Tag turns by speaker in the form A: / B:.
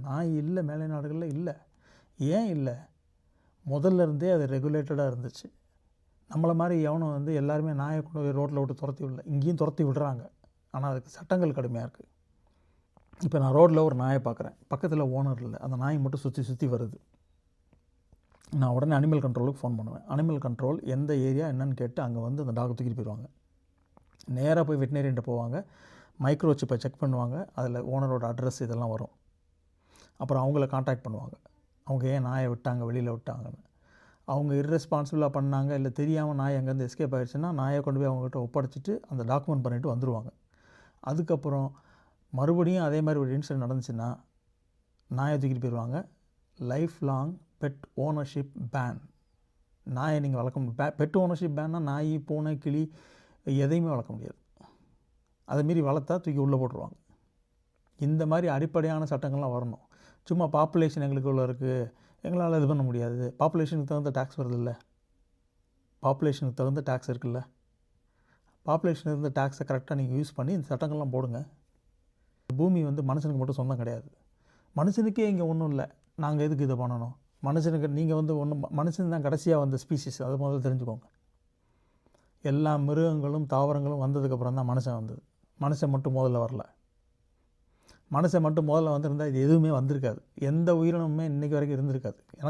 A: நாய் இல்லை, மேலை நாடுகளில் இல்லை. ஏன் இல்லை? முதல்ல இருந்தே அது ரெகுலேட்டடாக இருந்துச்சு. நம்மளை மாதிரி எவனும் வந்து எல்லாருமே நாயை கொண்டு போய் ரோட்டில் விட்டு துரத்தி விடல. இங்கேயும் துரத்தி விடுறாங்க, ஆனால் அதுக்கு சட்டங்கள் கடுமையாக இருக்குது. இப்போ நான் ரோட்டில் ஒரு நாயை பார்க்குறேன், பக்கத்தில் ஓனர் இல்லை, அந்த நாய் மட்டும் சுற்றி சுற்றி வருது. நான் உடனே அனிமல் கண்ட்ரோலுக்கு ஃபோன் பண்ணுவேன். அனிமல் கண்ட்ரோல் எந்த ஏரியா என்னன்னு கேட்டு அங்கே வந்து அந்த டாக் தூக்கிட்டு போயிடுவாங்க. நேராக போய் வெட்டினரின்ட்ட போவாங்க, மைக்ரோ சிப்பை செக் பண்ணுவாங்க, அதில் ஓனரோட அட்ரஸ் இதெல்லாம் வரும். அப்புறம் அவங்கள காண்டாக்ட் பண்ணுவாங்க, அவங்க ஏன் நாயை விட்டாங்க, வெளியில் விட்டாங்கன்னு. அவங்க இர்ரெஸ்பான்சிபிளாக பண்ணாங்க, இல்லை தெரியாமல் நாய் அங்கேருந்து எஸ்கேப் ஆகிடுச்சுன்னா நாயை கொண்டு போய் அவங்ககிட்ட ஒப்படைச்சிட்டு அந்த டாக்குமெண்ட் பண்ணிவிட்டு வந்துடுவாங்க. அதுக்கப்புறம் மறுபடியும் அதே மாதிரி ஒரு இன்சிடென்ட் நடந்துச்சுன்னா நாயை தூக்கிட்டு போயிடுவாங்க. Life long pet ownership ban. நாயை நீங்கள் வளர்க்க முடியும். பெட் ஓனர்ஷிப் பேன்னா நாய், பூனை, கிளி எதையுமே வளர்க்க முடியாது. அதை மீறி வளர்த்தா தூக்கி உள்ளே போட்டுருவாங்க. இந்த மாதிரி அடிப்படையான சட்டங்கள்லாம் வரணும். சும்மா பாப்புலேஷன் எங்களுக்கு இவ்வளோ இருக்குது, எங்களால் இது பண்ண முடியாது. பாப்புலேஷனுக்கு தகுந்த டேக்ஸ் வருது இல்லை, பாப்புலேஷனுக்கு தகுந்த டேக்ஸ் இருக்குல்ல, பாப்புலேஷனுக்கு தகுந்த டேக்ஸை கரெக்டாக நீங்கள் யூஸ் பண்ணி இந்த சட்டங்கள்லாம் போடுங்க. பூமி வந்து மனுஷனுக்கு மட்டும் சொந்தம் கிடையாது. மனுஷனுக்கே இங்கே ஒன்றும் இல்லை, நாங்கள் எதுக்கு இதை பண்ணணும்? மனுஷனுக்கு நீங்கள் வந்து ஒன்றும், மனுஷன் தான் கடைசியாக வந்த ஸ்பீசிஸ், அதை முதல்ல தெரிஞ்சுக்கோங்க. எல்லா மிருகங்களும் தாவரங்களும் வந்ததுக்கப்புறம் தான் மனுஷன் வந்தது. மனுஷன் மட்டும் முதல்ல வரல. மனுஷன் மட்டும் முதல்ல வந்திருந்தால் இது எதுவுமே வந்திருக்காது. எந்த உயிரினமுமே இன்றைக்கி வரைக்கும் இருந்திருக்காது. எனக்கு